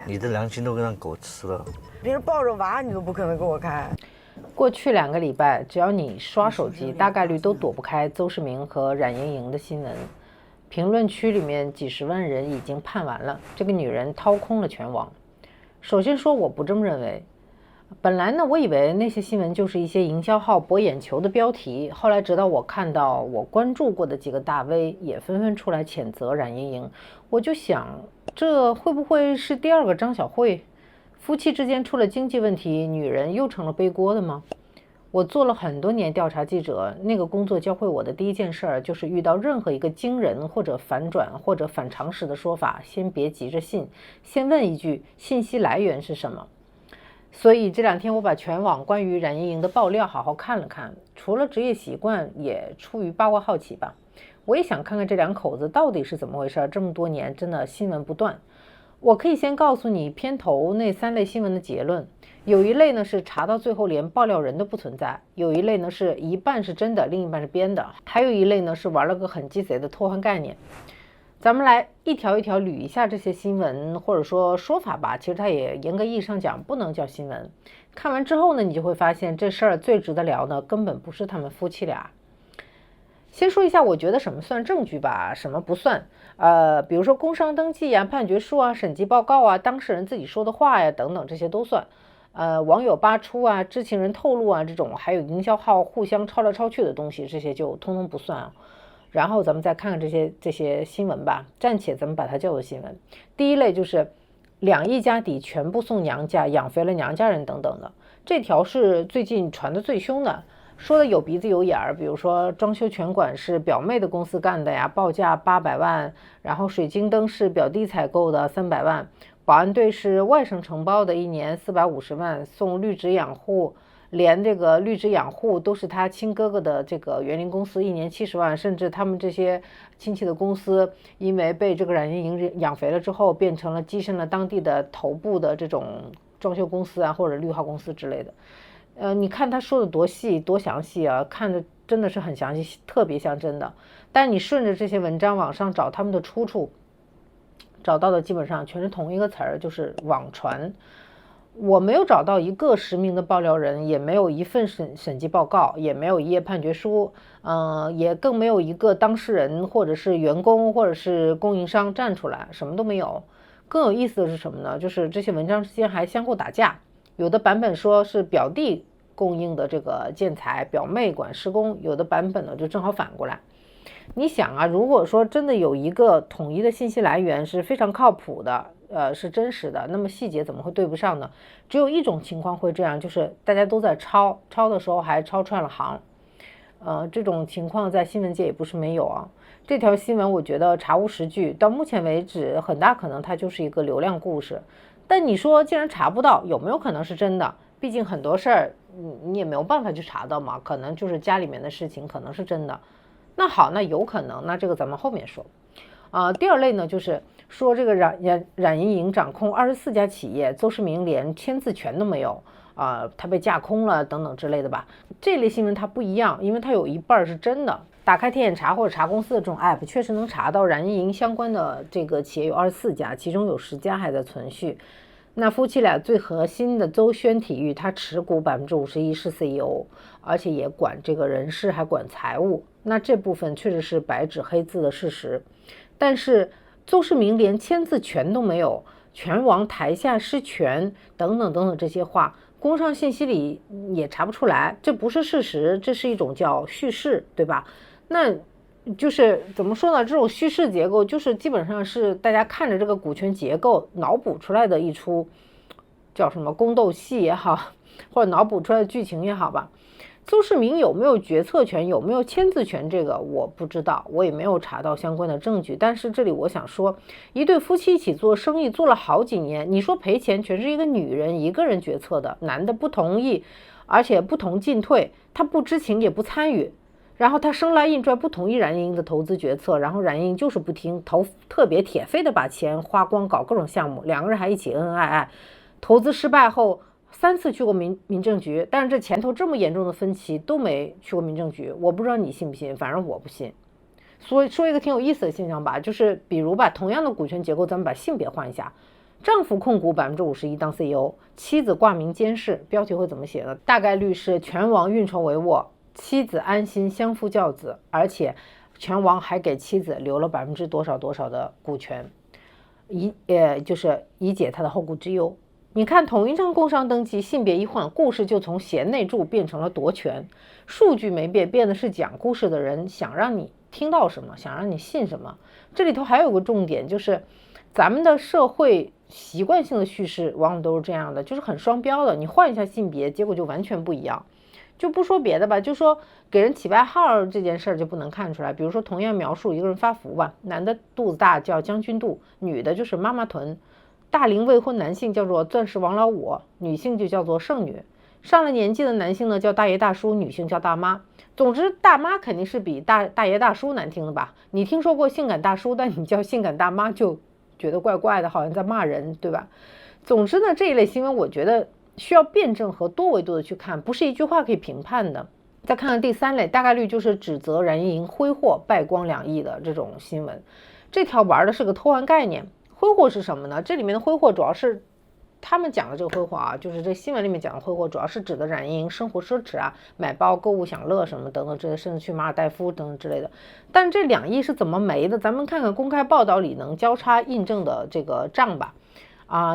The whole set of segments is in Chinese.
你的良心都讓狗吃了。别人抱着娃你都不可能给我看。过去2個禮拜，只要你刷手機，大概率都躲不開鄒市明和冉盈瑩的新聞。評論區裡面幾十萬人已經判完了，這個女人掏空了全網。首先說，我不這麼認為。本來呢，我以為那些新聞就是一些營銷號博眼球的標題，後來直到我看到我關注過的幾個大 V 也紛紛出來譴責冉盈瑩，我就想，這會不會是第2個張小慧？夫妻之間出了經濟問題，女人又成了背鍋的嗎？我做了很多年調查記者，那個工作教會我的第一件事兒就是遇到任何一個驚人或者反轉或者反常識的說法，先別急着信，先問一句信息來源是什麼。所以這2天我把全網關於冉盈瑩的爆料好好看了看，除了職業習慣，也出於八卦好奇吧。我也想看看這2口子到底是怎麼回事，這麼多年真的新聞不斷。我可以先告訴你片頭那3類新聞的結論，有一類呢是查到最後連爆料人都不存在，有一類呢是一半是真的，另一半是編的，還有一類呢是玩了個很雞賊的偷換概念。咱們來一條一條捋一下這些新聞或者說說法吧，其實它也嚴格意義上講不能叫新聞。看完之後呢，你就會發現這事兒最值得聊的根本不是他們夫妻倆。先說一下我覺得什麼算證據吧，什麼不算。比如說工商登記啊、判決書啊、審計報告啊、當事人自己說的話呀等等，這些都算。網友扒出啊、知情人透露啊這種，還有營銷號互相抄來抄去的東西，這些就通通不算啊。然後咱們再看看這些新聞吧，暫且咱們把它叫做新聞。第一類就是2億家底全部送娘家，養肥了娘家人等等的，這條是最近傳的最兇的。說的有鼻子有眼兒，比如說裝修全館是表妹的公司幹的呀，報價800萬，然後水晶燈是表弟採購的300萬，保安隊是外省承包的，1年450萬，送綠植養護，連這個綠植養護都是他親哥哥的這個園林公司，1年70萬，甚至他們這些親戚的公司，因為被這個冉盈瑩養肥了之後，變成了躋身了當地的頭部的這種裝修公司啊，或者綠化公司之類的。你看他說的多細多詳細啊，看着真的是很詳細，特別像真的。但你順着這些文章往上找他們的出處，找到的基本上全是同一個詞兒，就是網傳。我沒有找到一個實名的爆料人，也沒有一份審計報告，也沒有一頁判決書，也更沒有一個當事人或者是員工或者是供應商站出來，什麼都沒有。更有意思的是什麼呢？就是這些文章之间還相互打架，有的版本說是表弟供應的這個建材，表妹管施工，有的版本呢就正好反過來。你想啊，如果說真的有一個統一的信息來源是非常靠譜的，是真實的，那麼細節怎麼會對不上呢？只有一種情況会這樣，就是大家都在抄的時候還抄串了行。這種情況在新聞界也不是沒有啊。這條新聞我覺得查無實據，到目前為止很大可能它就是一個流量故事。但你說既然查不到，有沒有可能是真的？畢竟很多事兒你也沒有辦法去查到嘛，可能就是家裡面的事情可能是真的。那好，那有可能，那這個咱們後面說。第2類呢，就是說這個冉盈瑩掌控24家企業，鄒市明連簽字權都沒有，他被架空了等等之類的吧。這類新聞它不一樣，因為它有一半是真的。打開天眼查或者查公司的這種 app， 確實能查到冉盈瑩相關的這個企業有24家，其中有10家還在存續。那夫妻倆最核心的鄒宣體育，他持股51%是 CEO， 而且也管這個人事，還管財務。那這部分確實是白紙黑字的事實。但是鄒市明連簽字權都沒有，全網台下失权等等等等这些話，工商信息里也查不出來，這不是事實，這是一種叫敘事，對吧？那就是怎麼說呢？這種敘事結構就是基本上是大家看着這個股權結構腦補出來的一出叫什麼宮鬥戲也好，或者腦補出來的劇情也好吧。鄒市明有沒有決策權，有沒有簽字權，這個我不知道，我也沒有查到相關的證據。但是這裡我想說，一對夫妻一起做生意做了好幾年，你說賠錢全是一個女人一個人決策的，男的不同意，而且不同進退，他不知情也不參與。然後他生拉硬拽不同意冉盈瑩的投資決策，然後冉盈瑩就是不聽，特別鐵，非得把錢花光搞各種項目，2個人還一起恩恩愛愛。投資失敗後3次去過民政局，但是這前頭這麼嚴重的分歧都沒去過民政局，我不知道你信不信，反正我不信。所以說一個挺有意思的现象吧，就是比如吧，同樣的股权結構，咱們把性別換一下，丈夫控股51%當 CEO， 妻子掛名监事，標題會怎麼寫呢？大概率是拳王運籌帷幄，妻子安心相夫教子，而且拳王還給妻子留了多少的股權，就是以解他的後顧之憂。你看同一張工商登記，性別一換，故事就從賢內助變成了奪權，數據沒變，变的是講故事的人想讓你聽到什麼，想讓你信什麼。這裡頭還有個重點，就是咱們的社會習慣性的敘事往往都是這樣的，就是很雙標的，你換一下性別，結果就完全不一樣。就不說別的吧，就說給人起外號這件事兒就不能看出來。比如說同樣描述一個人發福吧，男的肚子大叫將軍肚，女的就是媽媽臀，大龄未婚男性叫做鑽石王老五，女性就叫做剩女，上了年紀的男性呢叫大爺大叔，女性叫大媽。总之大媽肯定是比大爺大叔難聽的吧，你聽說過性感大叔，但你叫性感大媽就覺得怪怪的，好像在骂人，对吧？总之呢，这一類新聞我覺得需要辯證和多維度的去看，不是一句話可以評判的。再看看第3類，大概率就是指責冉莹瑩揮霍敗光2億的這種新聞。這條玩的是個偷換概念。揮霍是什麼呢？這裡面的揮霍主要是他們講的這個揮霍啊，就是這新聞裡面講的揮霍，主要是指的冉莹瑩生活奢侈啊，買包、購物、享樂什麼等等之類，甚至去馬爾代夫等等之類的。但这2億是怎麼沒的？咱們看看公開報道裡能交叉印證的這個賬吧。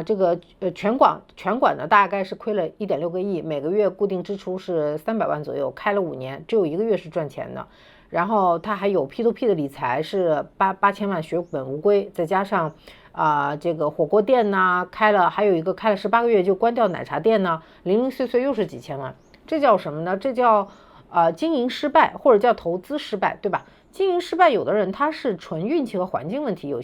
這個拳館呢大概是虧了1.6個億，每個月固定支出是300萬左右，開了5年，只有1個月是賺錢的。然後他還有 P2P 的理財是8000萬血本無歸，再加上這個火鍋店呢還有一個開了18個月就關掉奶茶店呢，零零碎碎又是幾千萬。這叫什麼呢？這叫經營失敗，或者叫投資失敗，對吧？經營失敗，有的人他是純運氣和環境問題，有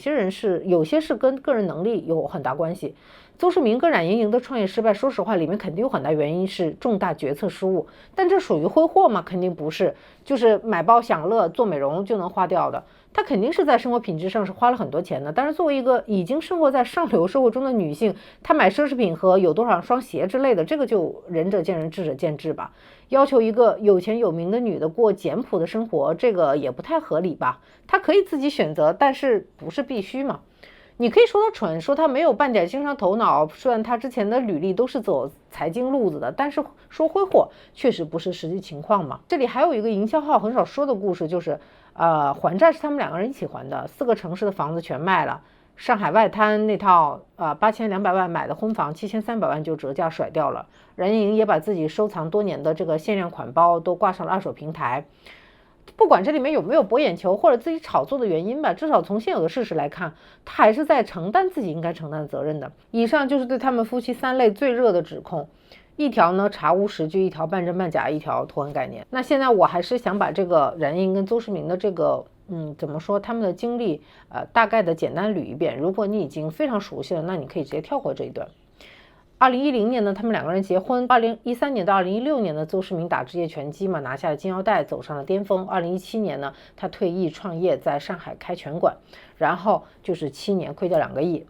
些是跟個人能力有很大關係。鄒市明跟冉莹瑩的創業失敗，說實話裡面肯定有很大原因是重大決策失誤，但這屬於揮霍嗎？肯定不是，就是買包享樂做美容就能花掉的，他肯定是在生活品質上是花了很多錢的。但是作為一個已經生活在上流社會中的女性，她買奢侈品和有多少雙鞋之類的，這個就仁者見仁，智者見智吧。要求一個有錢有名的女的過簡樸的生活，這個也不太合理吧？她可以自己選擇，但是不是必須嘛？你可以說她蠢，說她沒有半點經商頭腦，雖然她之前的履歷都是走財經路子的，但是說揮霍確實不是實際情況嘛。這裡還有一個營銷號很少說的故事，就是還債是他們2個人一起還的，4個城市的房子全賣了，上海外灘那套8200萬買的婚房7300萬就折價甩掉了，冉莹瑩也把自己收藏多年的這個限量款包都掛上了二手平台。不管這裡面有沒有博眼球或者自己炒作的原因吧，至少從現有的事實來看，他還是在承擔自己應該承擔的責任的。以上就是對他們夫妻3類最熱的指控，一條呢查無實據，一條半真半假，一條偷換概念。那現在我還是想把這個冉莹瑩跟鄒市明的這個怎麼說他們的經歷大概的簡單捋一遍。如果你已經非常熟悉了，那你可以直接跳過這一段。2010年呢，他們2個人結婚。2013年到2016年呢，鄒市明打職業拳擊嘛，拿下了金腰帶，走上了巔峰。2017年呢，他退役創業，在上海開拳館，然後就是7年虧掉2個億。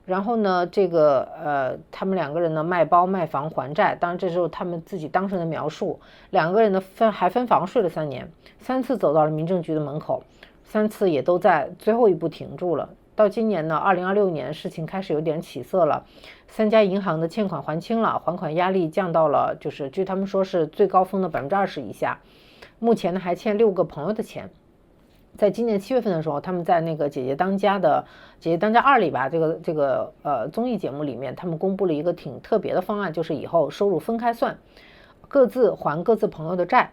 然後呢，這個他們2個人呢賣包賣房還債，當然這時候他們自己當事人的描述。2個人呢還分房睡了3年，3次走到了民政局的門口，3次也都在最後一步停住了。到今年呢，2026年事情開始有點起色了，3家銀行的欠款還清了，還款壓力降到了就是據他們說是最高峰的20%以下。目前呢還欠6個朋友的錢。在今年7月份的時候，他們在那個《姐姐當家2》裡吧，这個綜藝節目裡面，他們公布了一個挺特別的方案，就是以後收入分開算，各自還各自朋友的債。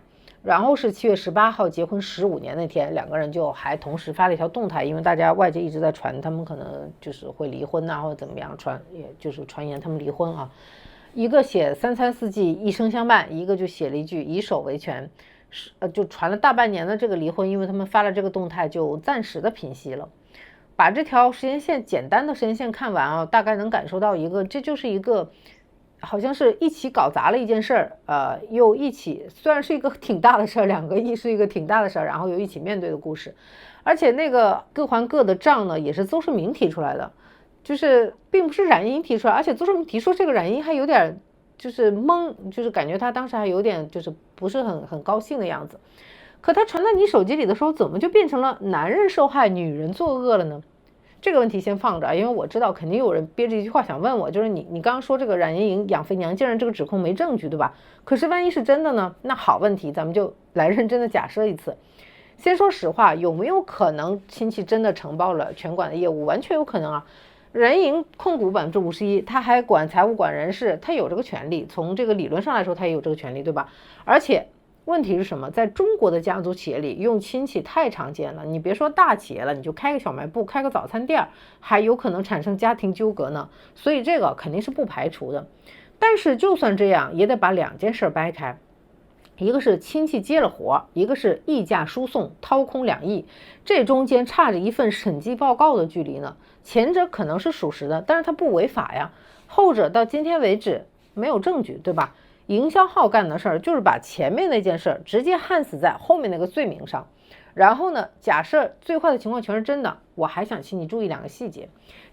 然後是7月18號結婚15年那天，2個人就還同時發了一條動態，因為大家外界一直在傳他們可能就是會離婚啊，或者怎麼樣，也就是傳言他們離婚啊。一個寫3餐4季一生相伴，一個就寫了一句以手為權，就傳了大半年的這個離婚，因為他們發了這個動態就暫時的平息了。把這條時間線簡單的時間線看完啊，大概能感受到這就是一個好像是一起搞砸了一件事兒，又一起，雖然是一個挺大的事兒，2個億是一個挺大的事兒，然後又一起面對的故事。而且那個各還各的賬呢，也是鄒市明提出來的，就是並不是冉莹瑩提出來，而且鄒市明提出這個冉莹瑩還有點就是懵，就是感覺他當時還有點就是不是很高興的樣子。可他傳到你手機裡的時候，怎麼就變成了男人受害女人作惡了呢？這個問題先放着，因為我知道肯定有人憋着一句話想問我，就是你刚剛說這個冉莹莹養肥娘，竟然這個指控沒證據，對吧？可是万一是真的呢？那好問題，咱們就來認真的假設一次。先說實話，有沒有可能親戚真的承包了拳館的業務？完全有可能啊。冉莹控股51%，他還管財務管人事，他有這個權利。從這個理論上来說，他也有這個權利，对吧？而且問題是什麼？在中國的家族企業裡，用親戚太常見了。你別說大企業了，你就開個小賣部，開個早餐店，還有可能產生家庭糾葛呢。所以這個肯定是不排除的。但是就算這樣，也得把2件事掰開。一個是親戚接了活，一個是議價輸送掏空2億，這中間差着一份審計報告的距離呢。前者可能是屬實的，但是它不違法呀。後者到今天為止沒有證據，對吧？營銷號幹的事兒就是把前面那件事直接焊死在後面那個罪名上。然後呢，假設最壞的情況全是真的，我還想請你注意2個細節。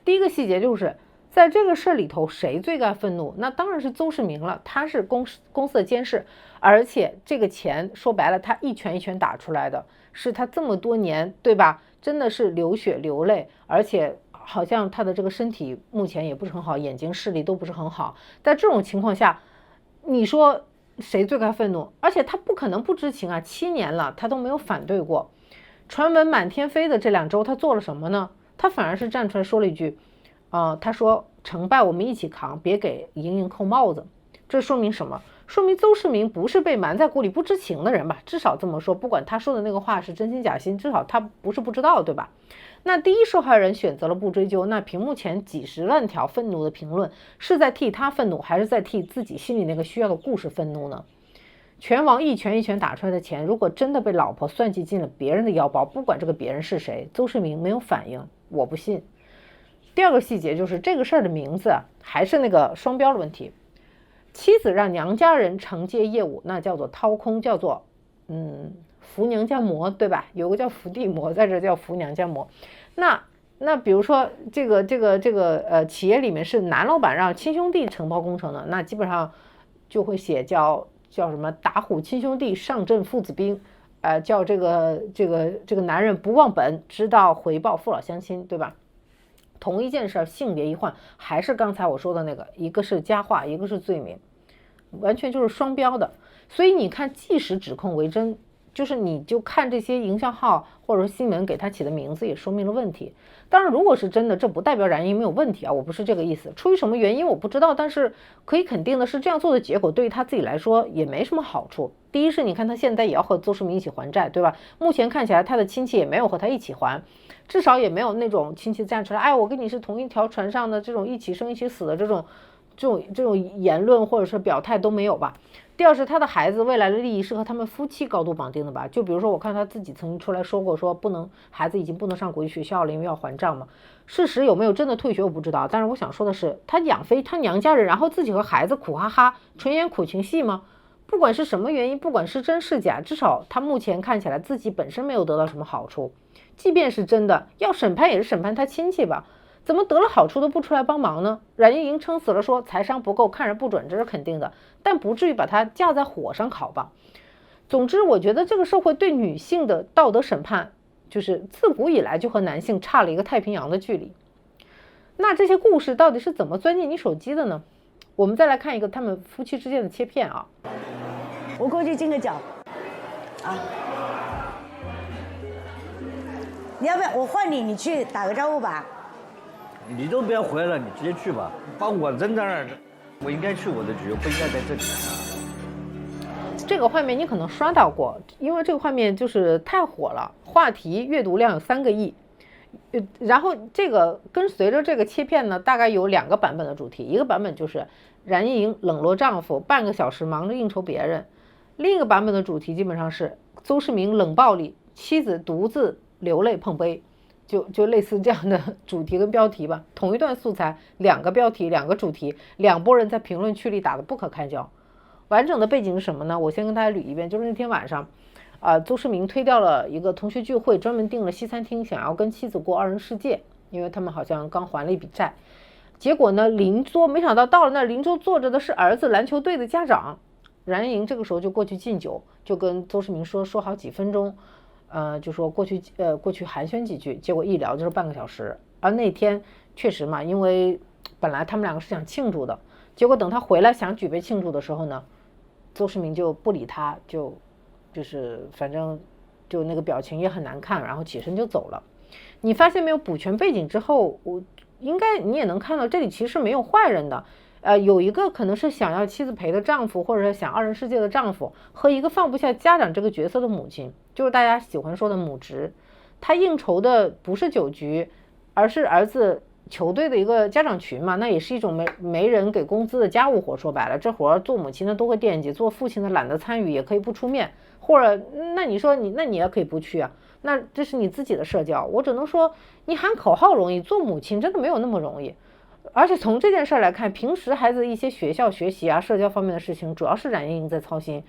第一個細節就是在這個事裡頭，誰最該憤怒？那當然是鄒市明了，他是公司的監事，而且這個錢說白了，他一拳一拳打出來的，是他這麼多年，對吧？真的是流血流淚，而且好像他的這個身體目前也不是很好，眼睛視力都不是很好。在這種情況下，你說誰最該憤怒？而且他不可能不知情啊，7年了，他都沒有反對過。傳聞滿天飛的這2周，他做了什麼呢？他反而是站出來說了一句，他說成敗我們一起扛，別給莹莹扣帽子。這說明什麼？說明鄒市明不是被瞞在鼓裡不知情的人吧？至少這麼說，不管他說的那個話是真心假心，至少他不是不知道，對吧？那第一受害人選擇了不追究，那屏幕前幾十萬條憤怒的評論是在替他憤怒，還是在替自己心裡那個需要的故事憤怒呢？拳王一拳一拳打出來的錢，如果真的被老婆算計進了別人的腰包，不管這個別人是誰，鄒市明沒有反應，我不信。第2個細節就是這個事兒的名字還是那個雙標的問題。妻子讓娘家人承接業務，那叫做掏空，叫做扶娘家模，对吧？有個叫伏地魔，在這叫扶娘家模。那比如說这个企業裡面是男老闆讓親兄弟承包工程的，那基本上就會寫叫什麼打虎親兄弟上陣父子兵，叫這個男人不忘本，知道回報父老鄉親，對吧？同一件事，性別一換，還是剛才我說的那個，一個是佳話，一個是罪名，完全就是雙標的。所以你看，即使指控為真，就是你就看這些營銷號或者說新聞給他起的名字，也說明了問題。當然，如果是真的，這不代表冉莹沒有問題啊，我不是這個意思。出於什麼原因我不知道，但是可以肯定的是，這樣做的結果對於他自己來說也沒什麼好處。第一是，你看他現在也要和鄒市明一起還債，對吧？目前看起來他的親戚也沒有和他一起還，至少也沒有那種親戚站出來，哎，我跟你是同一條船上的這種一起生一起死的這種言論或者是表態都沒有吧。第二是他的孩子未來的利益是和他們夫妻高度綁定的吧？就比如說，我看他自己曾經出來說過，說不能，孩子已經不能上國際學校了，因為要還賬嘛。事實有沒有真的退學我不知道，但是我想說的是，他養肥他娘家人，然後自己和孩子苦哈哈，純演苦情戲嗎？不管是什麼原因，不管是真是假，至少他目前看起來自己本身沒有得到什麼好處。即便是真的，要審判也是審判他親戚吧？怎麼得了好處都不出來幫忙呢？冉莹莹撐死了說財商不夠，看人不準，這是肯定的，但不至於把它架在火上烤吧。總之，我覺得這個社會對女性的道德審判，就是自古以來就和男性差了一個太平洋的距離。那這些故事到底是怎麼鑽進你手機的呢？我們再來看一個他們夫妻之間的切片啊。我過去敬個腳，啊，你要不要我換你，你去打個招呼吧。你都不要回來了，你直接去吧。把我扔在那兒，我應該去我的局，我不應該在這裡。這個畫面你可能刷到過，因為這個畫面就是太火了，話題閱讀量有3個億。然後這個跟隨着這個切片呢，大概有2個版本的主題，一個版本就是冉莹莹冷落丈夫，半個小時忙着應酬別人；另一個版本的主題基本上是鄒市明冷暴力，妻子獨自流淚碰杯。就類似這樣的主題跟標題吧，同一段素材，2個標題，2個主題，2撥人在評論區裡打得不可開交。完整的背景是什麼呢？我先跟大家捋一遍，就是那天晚上，鄒市明推掉了一個同學聚會，專門訂了西餐廳，想要跟妻子過2人世界，因為他們好像剛還了一筆債。結果呢，鄰桌沒想到到了那兒，鄰桌坐着的是兒子籃球隊的家長。冉莹這個時候就過去敬酒，就跟鄒市明說好幾分鐘。就說過去寒暄幾句，結果一聊就是半個小時，而那天確實嘛，因為本來他們兩個是想慶祝的，結果等他回來想舉杯慶祝的時候呢，鄒市明就不理他，就是反正就那個表情也很難看，然後起身就走了。你發現沒有，補全背景之後，應該你也能看到，這裡其實沒有壞人的。有一個可能是想要妻子陪的丈夫，或者是想二人世界的丈夫，和一個放不下家長這個角色的母親，就是大家喜歡說的母職。他應酬的不是酒局，而是兒子球隊的一個家長群嘛，那也是一種沒人給工資的家務活。說白了，這活做母親的都會惦記，做父親的懶得參與，也可以不出面，或者那你說那你也可以不去啊，那這是你自己的社交。我只能說，你喊口號容易，做母親真的沒有那麼容易。而且從这件事來看，平時孩子一些學校學習啊、社交方面的事情，主要是冉莹瑩在操心。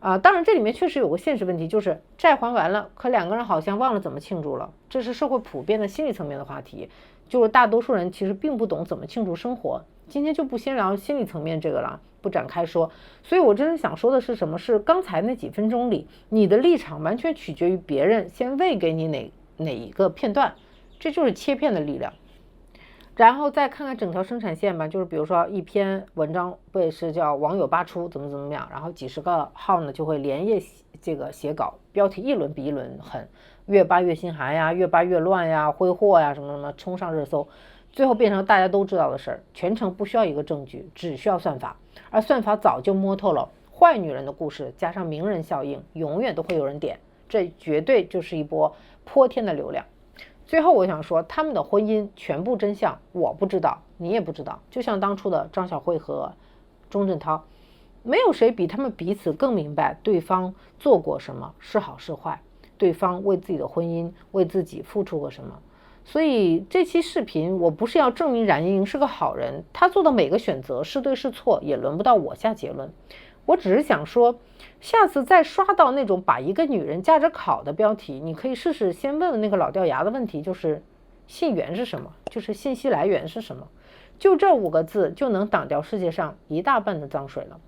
當然這裡面確實有個現實問題，就是債還完了，可兩個人好像忘了怎麼慶祝了。這是社會普遍的心理層面的話題，就是大多數人其實並不懂怎麼慶祝生活。今天就不先聊心理層面這個了，不展開說。所以我真正想說的是什麼？是剛才那幾分鐘裡，你的立場完全取決於別人先餵給你哪一個片段，這就是切片的力量。然後再看看整條生產線吧，就是比如說一篇文章不也是叫網友扒出怎麼樣，然後幾十個號呢就會連夜這個寫稿，標題一輪比一輪狠，越扒越心寒呀，越扒越亂呀，揮霍呀什麼什麼，衝上熱搜，最後變成大家都知道的事兒，全程不需要一個證據，只需要算法，而算法早就摸透了壞女人的故事，加上名人效應，永遠都會有人點，這絕對就是一波潑天的流量。最後我想說，他們的婚姻全部真相我不知道，你也不知道。就像当初的張小慧和鐘鎮濤，沒有誰比他們彼此更明白對方做過什麼，是好是壞，對方為自己的婚姻為自己付出過什麼。所以這期視頻我不是要證明冉莹瑩是個好人，她做的每個選擇是對是錯，也輪不到我下結論。我只是想說，下次再刷到那種把一個女人架着烤的標題，你可以試試先問問那個老掉牙的問題，就是信源是什麼，就是信息來源是什麼，就這5個字就能擋掉世界上一大半的髒水了。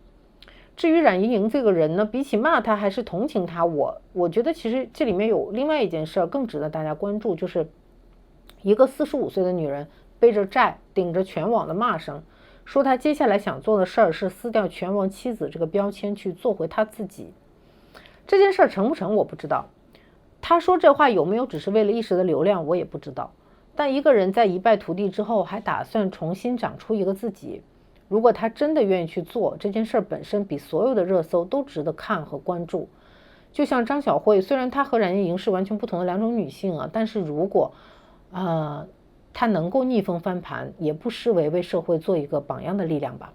至於冉莹瑩這個人呢，比起罵她還是同情她，我覺得其實這裡面有另外一件事更值得大家關注，就是一個45歲的女人背着債頂着全網的罵聲，說他接下來想做的事兒是撕掉全網妻子這個標籤，去做回他自己。這件事成不成我不知道，他說這話有沒有只是為了一時的流量我也不知道。但一個人在一敗塗地之後還打算重新長出一個自己，如果他真的願意去做這件事本身，比所有的熱搜都值得看和關注。就像張小慧，雖然她和冉莹瑩是完全不同的2種女性啊，但是如果她能夠逆風翻盤，也不失為社會做一個榜樣的力量吧。